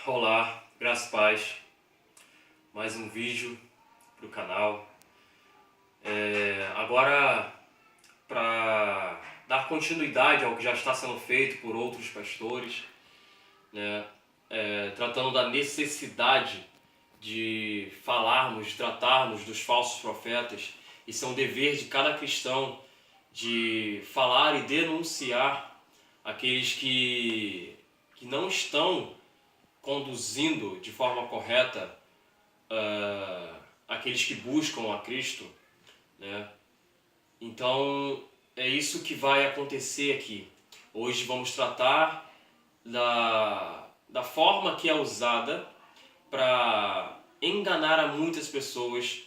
Olá, graças a paz, mais um vídeo para o canal. Agora, para dar continuidade ao que já está sendo feito por outros pastores, né, tratando da necessidade de falarmos, de tratarmos dos falsos profetas. Isso é um dever de cada cristão, de falar e denunciar aqueles que não estão conduzindo de forma correta aqueles que buscam a Cristo, né? Então é isso que vai acontecer aqui. Hoje vamos tratar da forma que é usada para enganar a muitas pessoas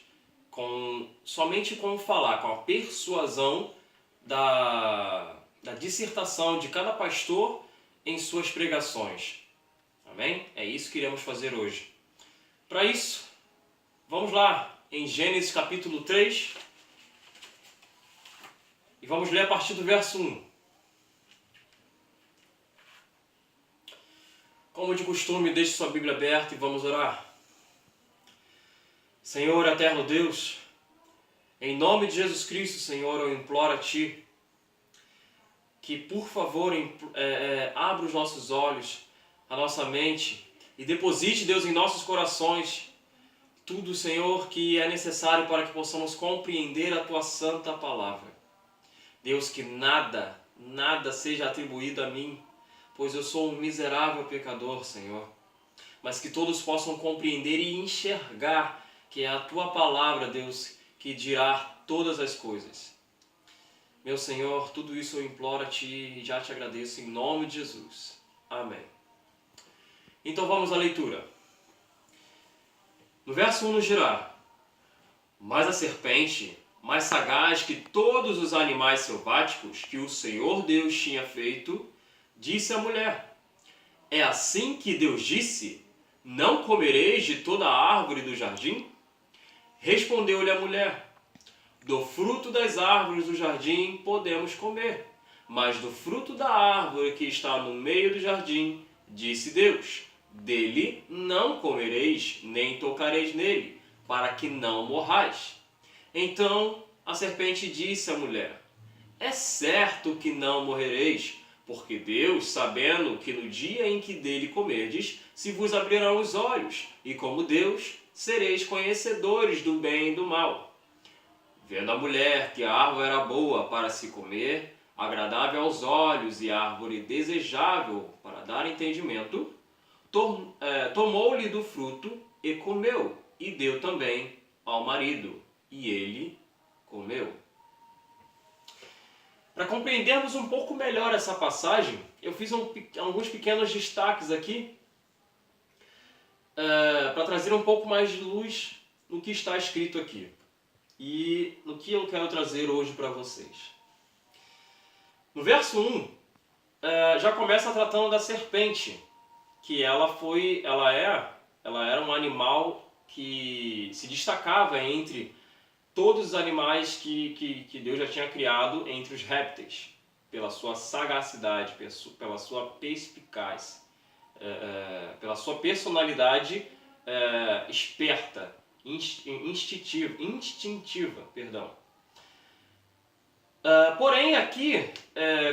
somente com falar, com a persuasão da dissertação de cada pastor em suas pregações. Amém? É isso que iremos fazer hoje. Para isso, vamos lá em Gênesis capítulo 3 e vamos ler a partir do verso 1. Como de costume, deixe sua Bíblia aberta e vamos orar. Senhor, eterno Deus, em nome de Jesus Cristo, Senhor, eu imploro a Ti que, por favor, abra os nossos olhos, a nossa mente e deposite, Deus, em nossos corações tudo, Senhor, que é necessário para que possamos compreender a Tua santa palavra. Deus, que nada seja atribuído a mim, pois eu sou um miserável pecador, Senhor. Mas que todos possam compreender e enxergar que é a Tua palavra, Deus, que dirá todas as coisas. Meu Senhor, tudo isso eu imploro a Ti e já Te agradeço em nome de Jesus. Amém. Então vamos à leitura. No verso 1 nos dirá: mas a serpente, mais sagaz que todos os animais selváticos que o Senhor Deus tinha feito, disse à mulher: é assim que Deus disse: não comereis de toda a árvore do jardim? Respondeu-lhe a mulher: do fruto das árvores do jardim podemos comer, mas do fruto da árvore que está no meio do jardim, disse Deus: dele não comereis, nem tocareis nele, para que não morrais. Então a serpente disse à mulher: é certo que não morrereis, porque Deus, sabendo que no dia em que dele comerdes, se vos abrirão os olhos, e como Deus, sereis conhecedores do bem e do mal. Vendo a mulher que a árvore era boa para se comer, agradável aos olhos e árvore desejável para dar entendimento, tomou-lhe do fruto e comeu, e deu também ao marido, e ele comeu. Para compreendermos um pouco melhor essa passagem, eu fiz alguns pequenos destaques aqui para trazer um pouco mais de luz no que está escrito aqui e no que eu quero trazer hoje para vocês. No verso 1, já começa tratando da serpente, que ela era um animal que se destacava entre todos os animais que Deus já tinha criado entre os répteis, pela sua sagacidade, pela sua perspicácia, pela sua personalidade esperta, instintiva, perdão. Porém, aqui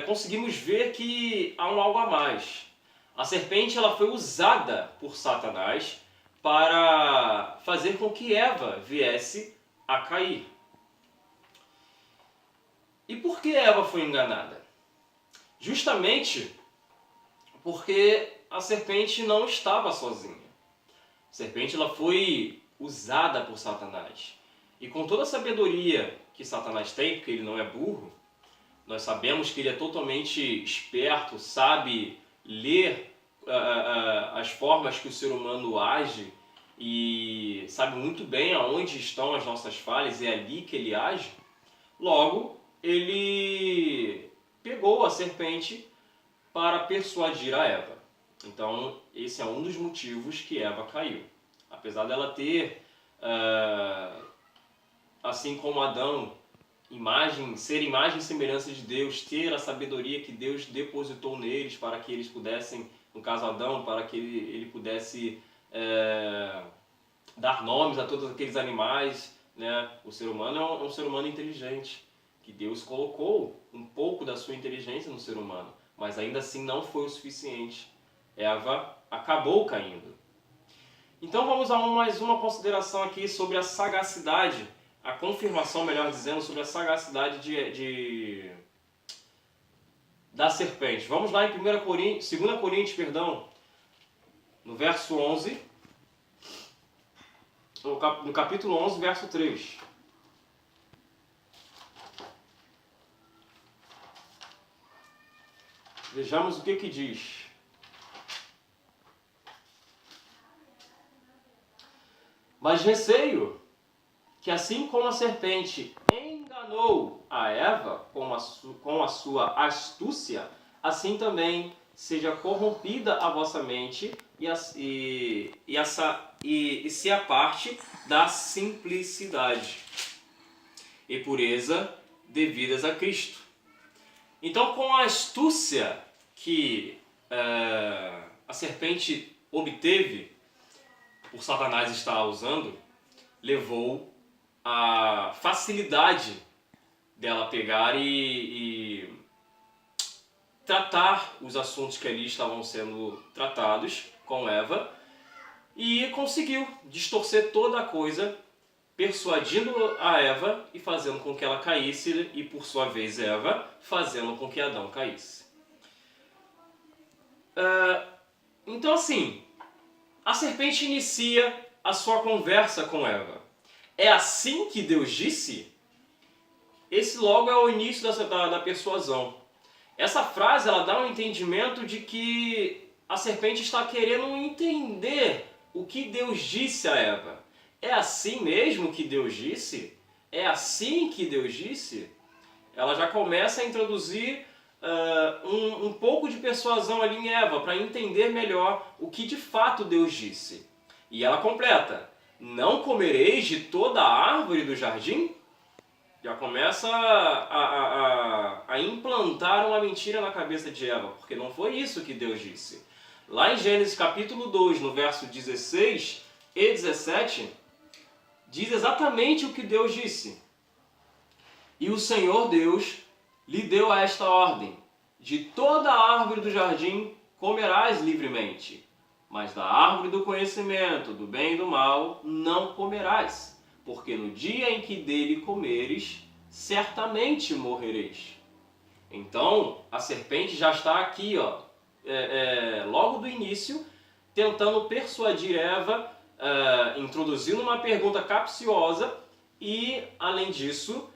conseguimos ver que há algo a mais. A serpente ela foi usada por Satanás para fazer com que Eva viesse a cair. E por que Eva foi enganada? Justamente porque a serpente não estava sozinha. A serpente ela foi usada por Satanás. E com toda a sabedoria que Satanás tem, porque ele não é burro, nós sabemos que ele é totalmente esperto, sabe ler as formas que o ser humano age e sabe muito bem aonde estão as nossas falhas e é ali que ele age. Logo, ele pegou a serpente para persuadir a Eva. Então, esse é um dos motivos que Eva caiu. Apesar dela ter, assim como Adão, ser imagem e semelhança de Deus, ter a sabedoria que Deus depositou neles para que eles pudessem no caso Adão, para que ele pudesse dar nomes a todos aqueles animais, né? O ser humano é um ser humano inteligente, que Deus colocou um pouco da sua inteligência no ser humano, mas ainda assim não foi o suficiente. Eva acabou caindo. Então vamos a mais uma consideração aqui sobre a sagacidade, a confirmação, melhor dizendo, sobre a sagacidade da serpente. Vamos lá em 2 Coríntios, perdão, no verso 11, no capítulo 11, verso 3. Vejamos o que diz. Mas receio que assim como a serpente enganou a Eva com a sua astúcia, assim também seja corrompida a vossa mente e se aparte da simplicidade e pureza devidas a Cristo. Então, com a astúcia que a serpente obteve por Satanás estar usando, levou a facilidade dela pegar e tratar os assuntos que ali estavam sendo tratados com Eva, e conseguiu distorcer toda a coisa, persuadindo a Eva e fazendo com que ela caísse, e por sua vez Eva fazendo com que Adão caísse. Então assim, a serpente inicia a sua conversa com Eva. É assim que Deus disse? Esse logo é o início da persuasão. Essa frase ela dá um entendimento de que a serpente está querendo entender o que Deus disse a Eva. É assim mesmo que Deus disse? É assim que Deus disse? Ela já começa a introduzir um pouco de persuasão ali em Eva, para entender melhor o que de fato Deus disse. E ela completa: não comereis de toda a árvore do jardim? Já começa a implantar uma mentira na cabeça de Eva, porque não foi isso que Deus disse. Lá em Gênesis capítulo 2, no verso 16 e 17, diz exatamente o que Deus disse. E o Senhor Deus lhe deu esta ordem: de toda a árvore do jardim comerás livremente, mas da árvore do conhecimento do bem e do mal não comerás, porque no dia em que dele comeres, certamente morrereis. Então, a serpente já está aqui, logo do início, tentando persuadir Eva, introduzindo uma pergunta capciosa e, além disso,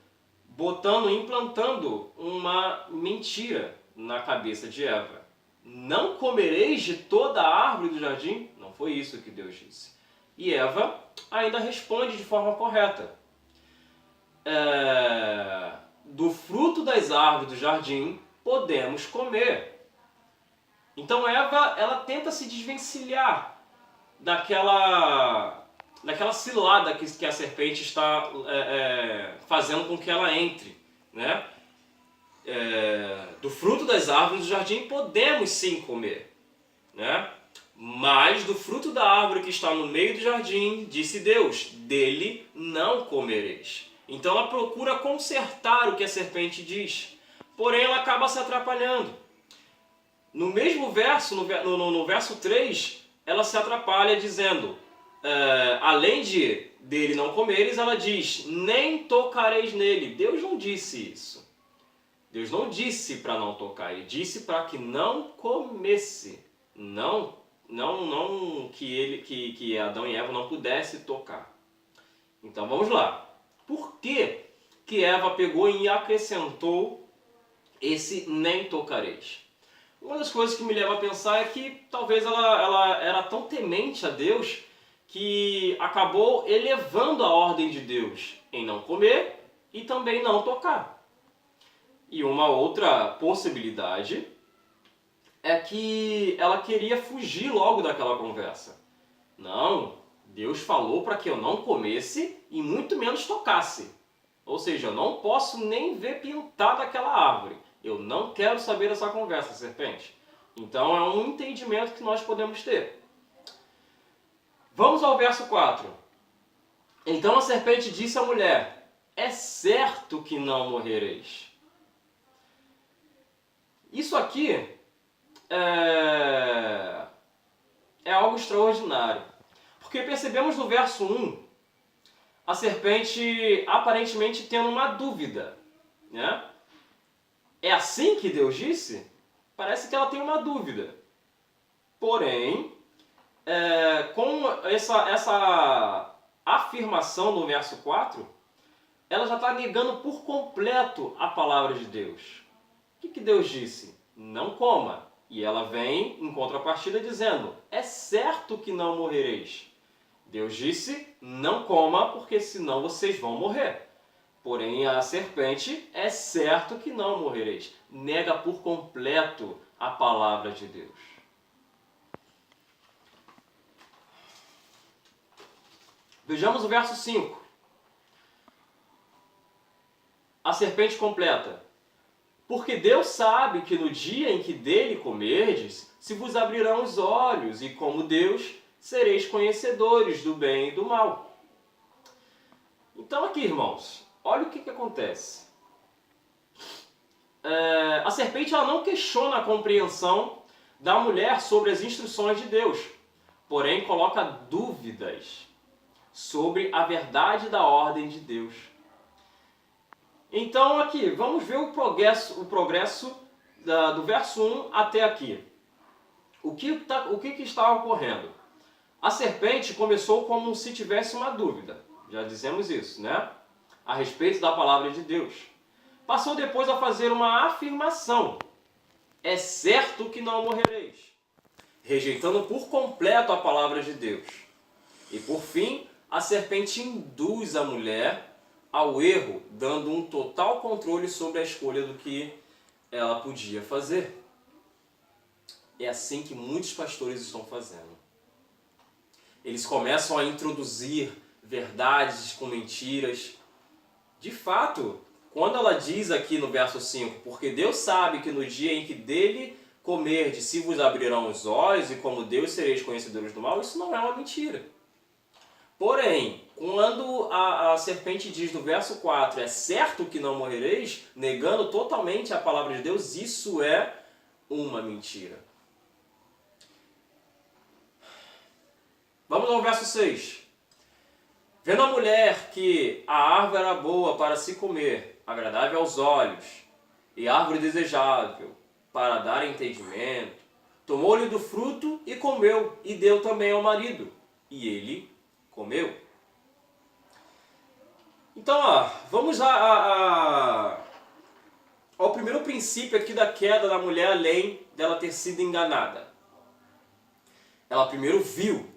implantando uma mentira na cabeça de Eva. Não comereis de toda a árvore do jardim? Não foi isso que Deus disse. E Eva ainda responde de forma correta. Do fruto das árvores do jardim podemos comer. Então Eva, ela tenta se desvencilhar daquela cilada que a serpente está fazendo com que ela entre, né? Do fruto das árvores do jardim podemos sim comer, né? Mas do fruto da árvore que está no meio do jardim, disse Deus, dele não comereis. Então ela procura consertar o que a serpente diz, porém ela acaba se atrapalhando. No mesmo verso, no verso 3, ela se atrapalha dizendo, além dele não comeres, ela diz, nem tocareis nele. Deus não disse isso. Deus não disse para não tocar, ele disse para que não comesse. Não que Adão e Eva não pudessem tocar. Então vamos lá. Por que Eva pegou e acrescentou esse nem tocareis? Uma das coisas que me leva a pensar é que talvez ela era tão temente a Deus que acabou elevando a ordem de Deus em não comer e também não tocar. E uma outra possibilidade é que ela queria fugir logo daquela conversa. Não, Deus falou para que eu não comesse e muito menos tocasse. Ou seja, eu não posso nem ver pintada aquela árvore. Eu não quero saber dessa conversa, serpente. Então é um entendimento que nós podemos ter. Vamos ao verso 4. Então a serpente disse à mulher: é certo que não morrereis. Isso aqui é algo extraordinário. Porque percebemos no verso 1 a serpente aparentemente tendo uma dúvida, né? É assim que Deus disse? Parece que ela tem uma dúvida. Porém, com essa afirmação no verso 4, ela já está negando por completo a palavra de Deus. O que Deus disse? Não coma. E ela vem em contrapartida dizendo: é certo que não morrereis. Deus disse: não coma, porque senão vocês vão morrer. Porém, a serpente: é certo que não morrereis. Nega por completo a palavra de Deus. Vejamos o verso 5. A serpente completa: porque Deus sabe que no dia em que dele comerdes, se vos abrirão os olhos, e como Deus, sereis conhecedores do bem e do mal. Então aqui, irmãos, olha o que acontece. A serpente ela não questiona a compreensão da mulher sobre as instruções de Deus, porém coloca dúvidas sobre a verdade da ordem de Deus. Então aqui, vamos ver o progresso do verso 1 até aqui. O que está ocorrendo? A serpente começou como se tivesse uma dúvida, já dizemos isso, né? A respeito da palavra de Deus. Passou depois a fazer uma afirmação: é certo que não morrereis, rejeitando por completo a palavra de Deus. E por fim, a serpente induz a mulher ao erro, dando um total controle sobre a escolha do que ela podia fazer. É assim que muitos pastores estão fazendo. Eles começam a introduzir verdades com mentiras. De fato, quando ela diz aqui no verso 5, porque Deus sabe que no dia em que dele comerdes, se vos abrirão os olhos, e como Deus sereis conhecedores do mal, isso não é uma mentira. Porém, quando a serpente diz no verso 4, é certo que não morrereis, negando totalmente a palavra de Deus, isso é uma mentira. Vamos ao verso 6. Vendo a mulher que a árvore era boa para se comer, agradável aos olhos, e árvore desejável para dar entendimento, tomou-lhe do fruto e comeu, e deu também ao marido, e ele comeu. Então, vamos ao primeiro princípio aqui da queda da mulher, além dela ter sido enganada. Ela primeiro viu,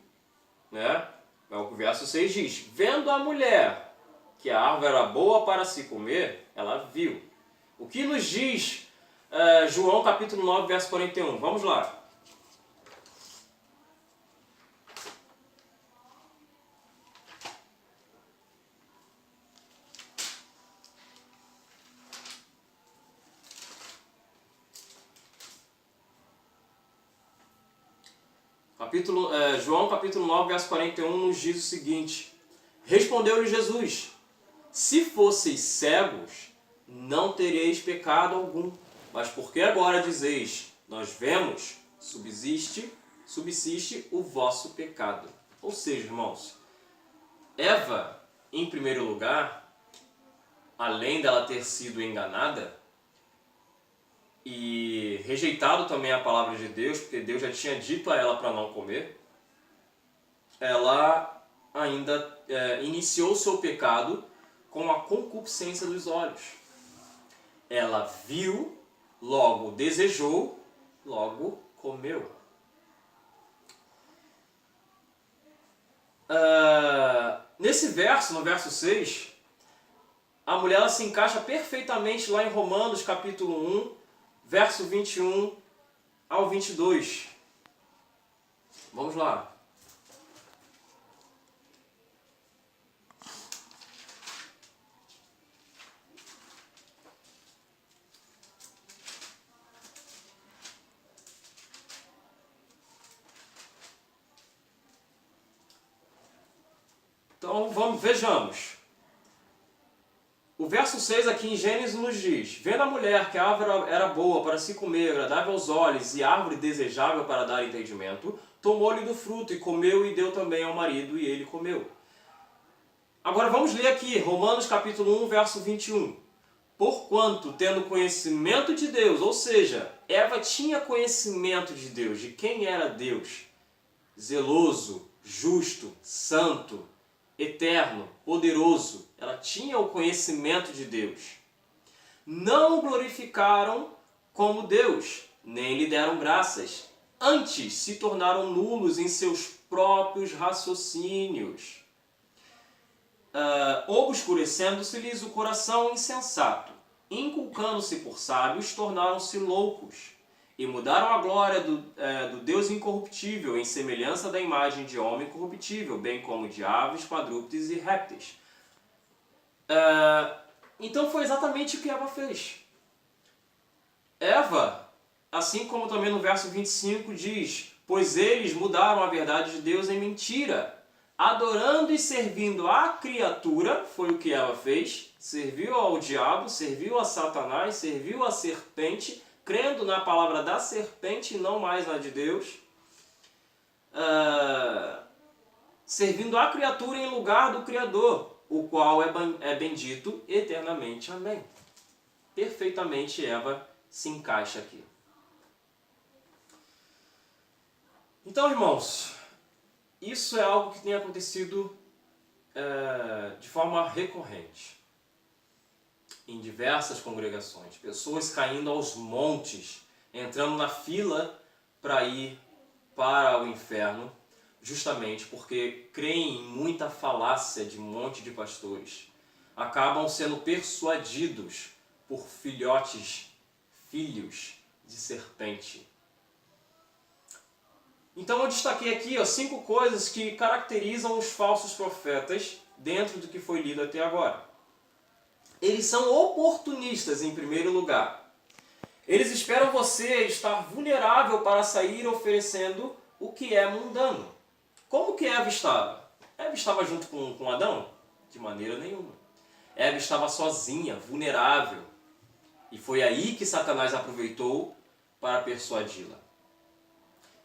né? O verso 6 diz: vendo a mulher que a árvore era boa para se comer, ela viu. O que nos diz João capítulo 9, verso 41? Vamos lá. João capítulo 9, verso 41 nos diz o seguinte: respondeu-lhe Jesus: se fosseis cegos, não teríeis pecado algum, mas porque agora dizeis, nós vemos, subsiste o vosso pecado. Ou seja, irmãos, Eva, em primeiro lugar, além dela ter sido enganada e rejeitado também a palavra de Deus, porque Deus já tinha dito a ela para não comer, ela ainda iniciou o seu pecado com a concupiscência dos olhos. Ela viu, logo desejou, logo comeu. Nesse verso, no verso 6, a mulher ela se encaixa perfeitamente lá em Romanos capítulo 1, verso 21 ao 22. Vamos lá. Então vejamos. O verso 6 aqui em Gênesis nos diz: vendo a mulher que a árvore era boa para se comer, agradável aos olhos e árvore desejável para dar entendimento, tomou-lhe do fruto e comeu e deu também ao marido e ele comeu. Agora vamos ler aqui Romanos capítulo 1, verso 21. Porquanto, tendo conhecimento de Deus, ou seja, Eva tinha conhecimento de Deus, de quem era Deus, zeloso, justo, santo, eterno, poderoso, ela tinha o conhecimento de Deus. Não o glorificaram como Deus, nem lhe deram graças. Antes se tornaram nulos em seus próprios raciocínios, obscurecendo-se-lhes o coração insensato. Inculcando-se por sábios, tornaram-se loucos. E mudaram a glória do Deus incorruptível em semelhança da imagem de homem corruptível, bem como de aves, quadrúpedes e répteis. Então foi exatamente o que Eva fez. Eva, assim como também no verso 25 diz: pois eles mudaram a verdade de Deus em mentira, adorando e servindo a criatura, foi o que Eva fez, serviu ao diabo, serviu a Satanás, serviu a serpente, crendo na palavra da serpente e não mais na de Deus, servindo a criatura em lugar do Criador, o qual é bendito eternamente. Amém. Perfeitamente Eva se encaixa aqui. Então, irmãos, isso é algo que tem acontecido de forma recorrente em diversas congregações. Pessoas caindo aos montes, entrando na fila para ir para o inferno, justamente porque creem em muita falácia de um monte de pastores. Acabam sendo persuadidos por filhos de serpente. Então eu destaquei aqui 5 coisas que caracterizam os falsos profetas dentro do que foi lido até agora. Eles são oportunistas em primeiro lugar. Eles esperam você estar vulnerável para sair oferecendo o que é mundano. Como que Eva estava? Eva estava junto com Adão? De maneira nenhuma. Eva estava sozinha, vulnerável. E foi aí que Satanás aproveitou para persuadi-la.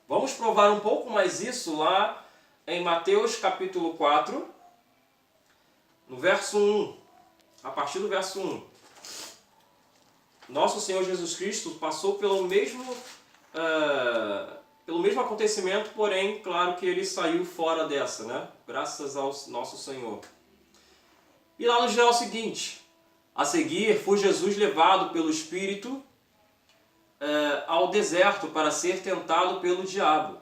Vamos provar um pouco mais isso lá em Mateus capítulo 4, no verso 1. A partir do verso 1. Nosso Senhor Jesus Cristo passou pelo mesmo acontecimento, porém, claro que ele saiu fora dessa, né? Graças ao nosso Senhor. E lá nos diz o seguinte: a seguir foi Jesus levado pelo Espírito ao deserto para ser tentado pelo diabo.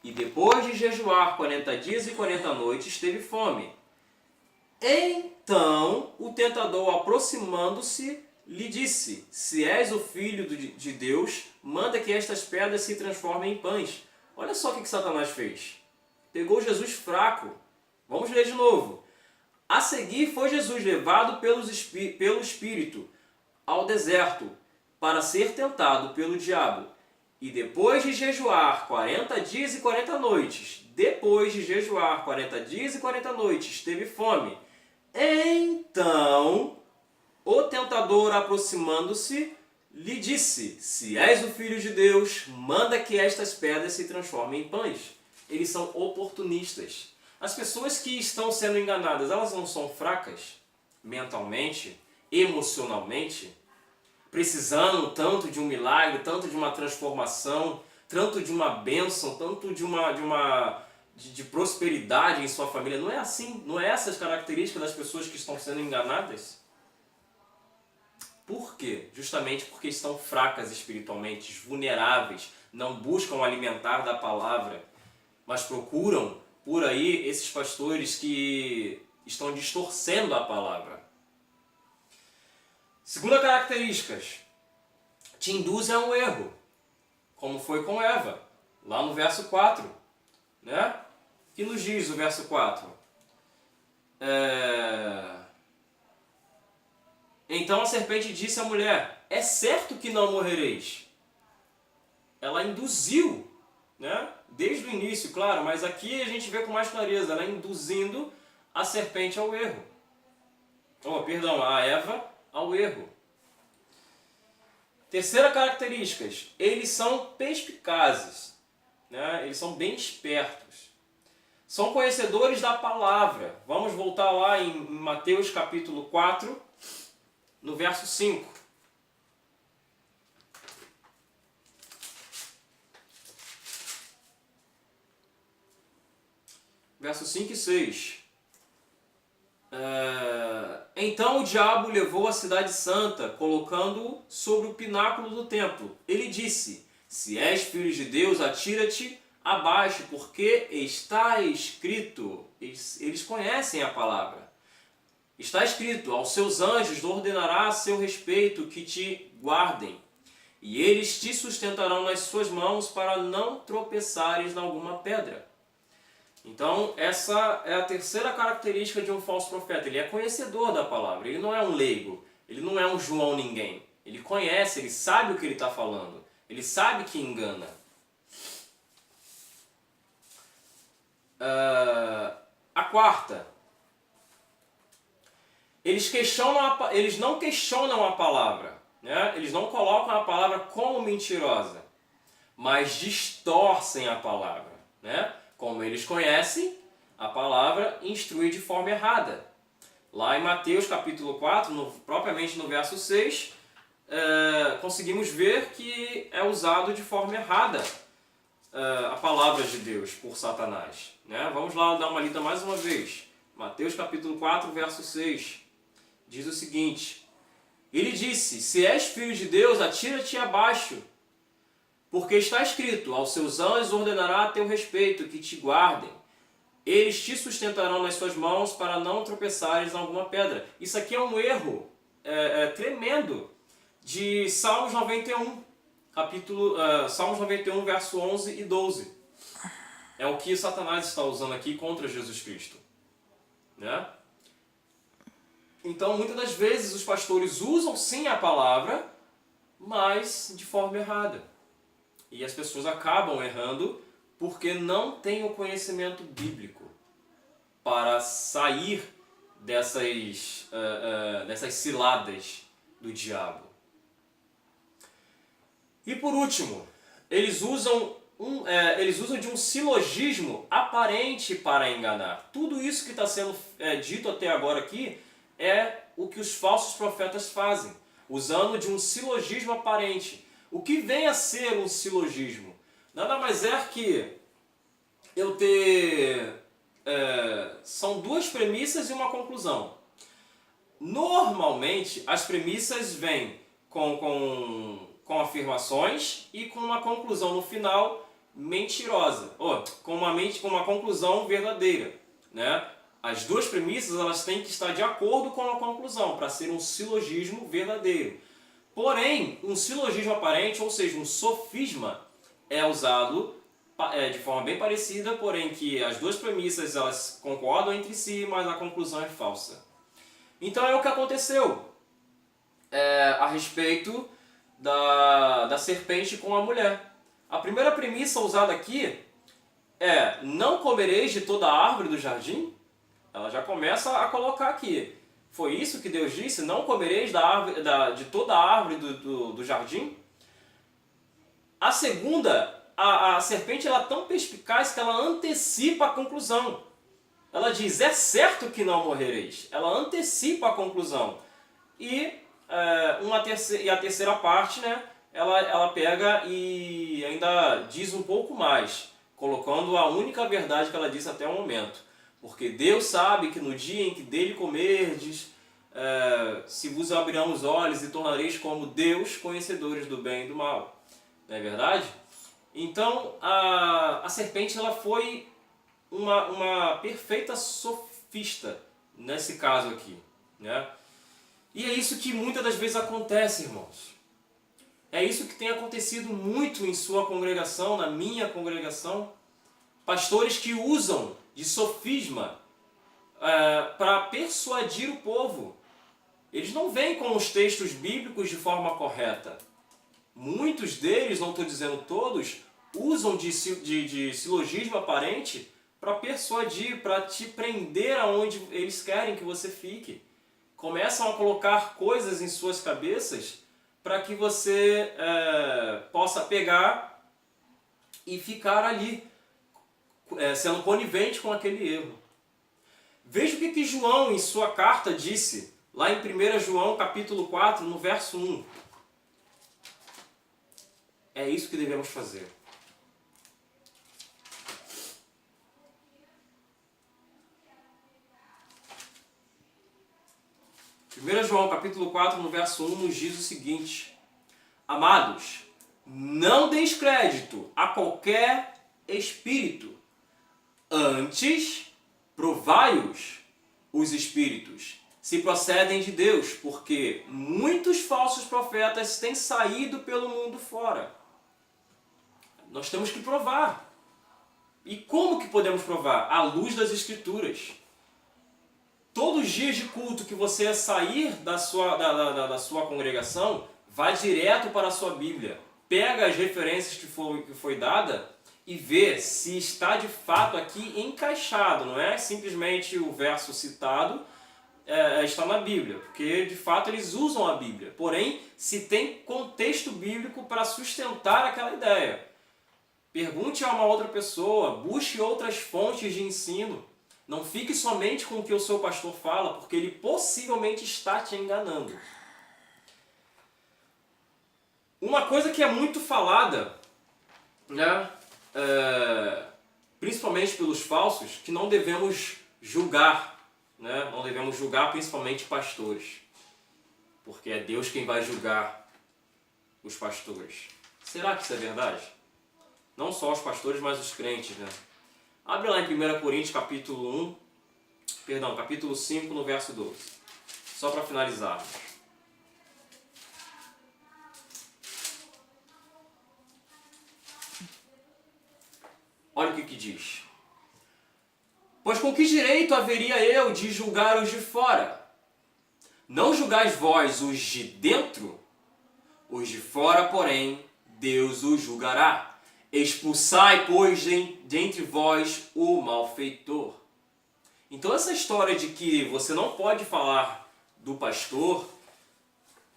E depois de jejuar 40 dias e 40 noites, teve fome. Então o tentador, aproximando-se, lhe disse: se és o Filho de Deus, manda que estas pedras se transformem em pães. Olha só o que Satanás fez. Pegou Jesus fraco. Vamos ler de novo. A seguir foi Jesus levado pelo Espírito ao deserto para ser tentado pelo diabo. E depois de jejuar 40 dias e 40 noites, teve fome. Então o tentador, aproximando-se, lhe disse: se és o Filho de Deus, manda que estas pedras se transformem em pães. Eles são oportunistas. As pessoas que estão sendo enganadas, elas não são fracas mentalmente, emocionalmente, precisando tanto de um milagre, tanto de uma transformação, tanto de uma bênção, tanto de prosperidade em sua família. Não é assim, não é essas características das pessoas que estão sendo enganadas? Por quê? Justamente porque estão fracas espiritualmente, vulneráveis, não buscam alimentar da palavra, mas procuram por aí esses pastores que estão distorcendo a palavra. Segunda característica, te induz a um erro, como foi com Eva, lá no verso 4. Né? O que nos diz o verso 4? Então a serpente disse à mulher: é certo que não morrereis. Ela induziu, né? Desde o início, claro, mas aqui a gente vê com mais clareza, ela induzindo a serpente ao erro. A Eva ao erro. Terceira característica, eles são perspicazes, né? Eles são bem espertos. São conhecedores da palavra. Vamos voltar lá em Mateus capítulo 4, no verso 5. Versos 5 e 6. Então o diabo levou a cidade santa, colocando-o sobre o pináculo do templo. Ele disse: se és filho de Deus, atira-te abaixo, porque está escrito. Eles conhecem a palavra. Está escrito: aos seus anjos ordenará a seu respeito que te guardem, e eles te sustentarão nas suas mãos para não tropeçares em alguma pedra. Então, essa é a terceira característica de um falso profeta. Ele é conhecedor da palavra, ele não é um leigo, ele não é um João ninguém. Ele conhece, ele sabe o que ele está falando, ele sabe que engana. A quarta, eles não questionam a palavra, né? Eles não colocam a palavra como mentirosa, mas distorcem a palavra, né? Como eles conhecem, a palavra instrui de forma errada. Lá em Mateus capítulo 4, propriamente no verso 6, conseguimos ver que é usado de forma errada a palavra de Deus por Satanás, né? Vamos lá dar uma lida mais uma vez. Mateus capítulo 4, verso 6, diz o seguinte: ele disse: se és filho de Deus, atira-te abaixo, porque está escrito: aos seus anjos ordenará a teu respeito que te guardem. Eles te sustentarão nas suas mãos para não tropeçares em alguma pedra. Isso aqui é um erro tremendo de Salmos 91, Salmos 91, verso 11 e 12. É o que Satanás está usando aqui contra Jesus Cristo, né? Então, muitas das vezes, os pastores usam sim a palavra, mas de forma errada. E as pessoas acabam errando porque não têm o conhecimento bíblico para sair dessas ciladas do diabo. E por último, eles usam de um silogismo aparente para enganar. Tudo isso que está sendo dito até agora aqui é o que os falsos profetas fazem, usando de um silogismo aparente. O que vem a ser um silogismo? Nada mais é que eu ter... são duas premissas e uma conclusão. Normalmente, as premissas vêm com afirmações e com uma conclusão no final mentirosa, ou com uma conclusão verdadeira, né? As duas premissas elas têm que estar de acordo com a conclusão para ser um silogismo verdadeiro. Porém, um silogismo aparente, ou seja, um sofisma, é usado de forma bem parecida, porém que as duas premissas elas concordam entre si, mas a conclusão é falsa. Então é o que aconteceu a respeito da serpente com a mulher. A primeira premissa usada aqui é: não comereis de toda a árvore do jardim? Ela já começa a colocar aqui. Foi isso que Deus disse? Não comereis de toda a árvore do jardim? A segunda, a serpente ela é tão perspicaz que ela antecipa a conclusão. Ela diz: é certo que não morrereis. Ela antecipa a conclusão. E a terceira parte, né, ela pega e ainda diz um pouco mais, colocando a única verdade que ela disse até o momento. Porque Deus sabe que no dia em que dele comerdes, se vos abrirão os olhos e tornareis como Deus, conhecedores do bem e do mal. Não é verdade? Então, a serpente ela foi uma perfeita sofista nesse caso aqui, né? E é isso que muitas das vezes acontece, irmãos. É isso que tem acontecido muito em sua congregação, na minha congregação. Pastores que usam de sofisma para persuadir o povo. Eles não vêm com os textos bíblicos de forma correta. Muitos deles, não estou dizendo todos, usam de silogismo aparente para persuadir, para te prender aonde eles querem que você fique. Começam a colocar coisas em suas cabeças para que você possa pegar e ficar ali, sendo conivente com aquele erro. Veja o que João, em sua carta, disse, lá em 1 João capítulo 4, no verso 1. É isso que devemos fazer. 1 João capítulo 4, no verso 1, nos diz o seguinte: Amados, não deis crédito a qualquer espírito, antes provai-os, os espíritos, se procedem de Deus, porque muitos falsos profetas têm saído pelo mundo fora. Nós temos que provar. E como que podemos provar? À luz das Escrituras. Todos os dias de culto que você sair da sua congregação, vá direto para a sua Bíblia. Pega as referências que foi dada e vê se está de fato aqui encaixado. Não é simplesmente o verso citado está na Bíblia, porque de fato eles usam a Bíblia. Porém, se tem contexto bíblico para sustentar aquela ideia. Pergunte a uma outra pessoa, busque outras fontes de ensino. Não fique somente com o que o seu pastor fala, porque ele possivelmente está te enganando. Uma coisa que é muito falada, né, principalmente pelos falsos, que não devemos julgar, né, não devemos julgar principalmente pastores, porque é Deus quem vai julgar os pastores. Será que isso é verdade? Não só os pastores, mas os crentes, né? Abre lá em 1 Coríntios capítulo 5, no verso 12. Só para finalizarmos. Olha o que diz. Pois com que direito haveria eu de julgar os de fora? Não julgais vós os de dentro? Os de fora, porém, Deus os julgará. Expulsai, pois, de entre vós o malfeitor. Então essa história de que você não pode falar do pastor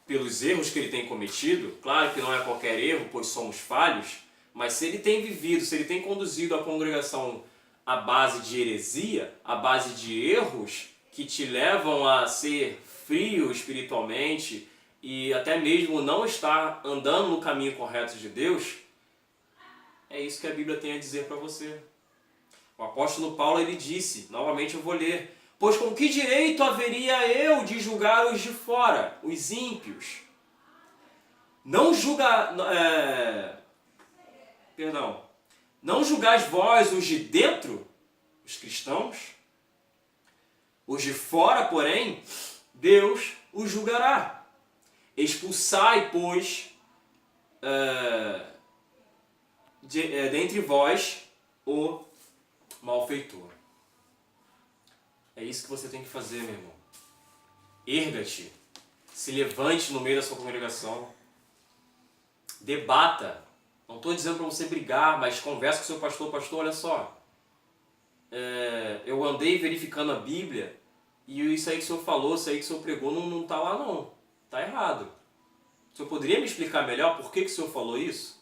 pelos erros que ele tem cometido, claro que não é qualquer erro, pois somos falhos, mas se ele tem vivido, se ele tem conduzido a congregação à base de heresia, à base de erros que te levam a ser frio espiritualmente e até mesmo não estar andando no caminho correto de Deus, é isso que a Bíblia tem a dizer para você. O apóstolo Paulo, ele disse, novamente eu vou ler: Pois com que direito haveria eu de julgar os de fora, os ímpios? Não julgais vós os de dentro, os cristãos? Os de fora, porém, Deus os julgará. Expulsai, pois, dentre vós o malfeitor. É isso que você tem que fazer, meu irmão. Erga-te, se levante no meio da sua congregação, debata. Não estou dizendo para você brigar, mas converse com o seu pastor. Pastor, olha só, eu andei verificando a Bíblia e isso aí que o senhor falou, isso aí que o senhor pregou não está lá não, está errado. O senhor poderia me explicar melhor por que o senhor falou isso?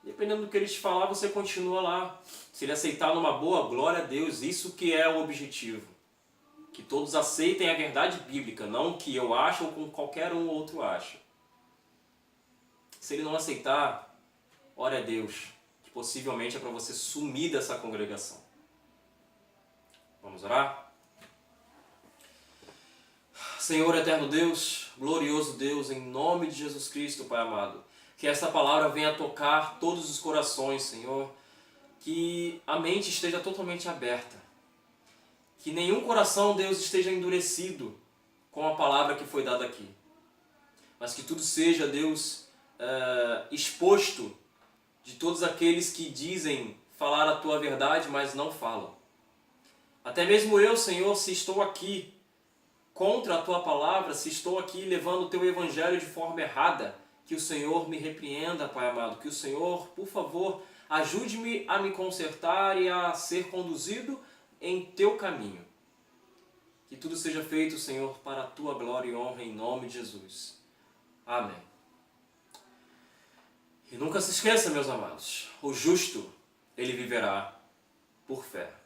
Dependendo do que ele te falar, você continua lá. Se ele aceitar numa boa, glória a Deus. Isso que é o objetivo. Que todos aceitem a verdade bíblica, não o que eu acho ou com qualquer um outro acha. Se ele não aceitar, ore a Deus, que possivelmente é para você sumir dessa congregação. Vamos orar? Senhor eterno Deus, glorioso Deus, em nome de Jesus Cristo, Pai amado, que essa palavra venha tocar todos os corações, Senhor. Que a mente esteja totalmente aberta. Que nenhum coração, Deus, esteja endurecido com a palavra que foi dada aqui. Mas que tudo seja, Deus, exposto de todos aqueles que dizem falar a Tua verdade, mas não falam. Até mesmo eu, Senhor, se estou aqui contra a Tua palavra, se estou aqui levando o Teu Evangelho de forma errada, que o Senhor me repreenda, Pai amado. Que o Senhor, por favor, ajude-me a me consertar e a ser conduzido em teu caminho. Que tudo seja feito, Senhor, para a tua glória e honra, em nome de Jesus. Amém. E nunca se esqueça, meus amados, o justo, ele viverá por fé.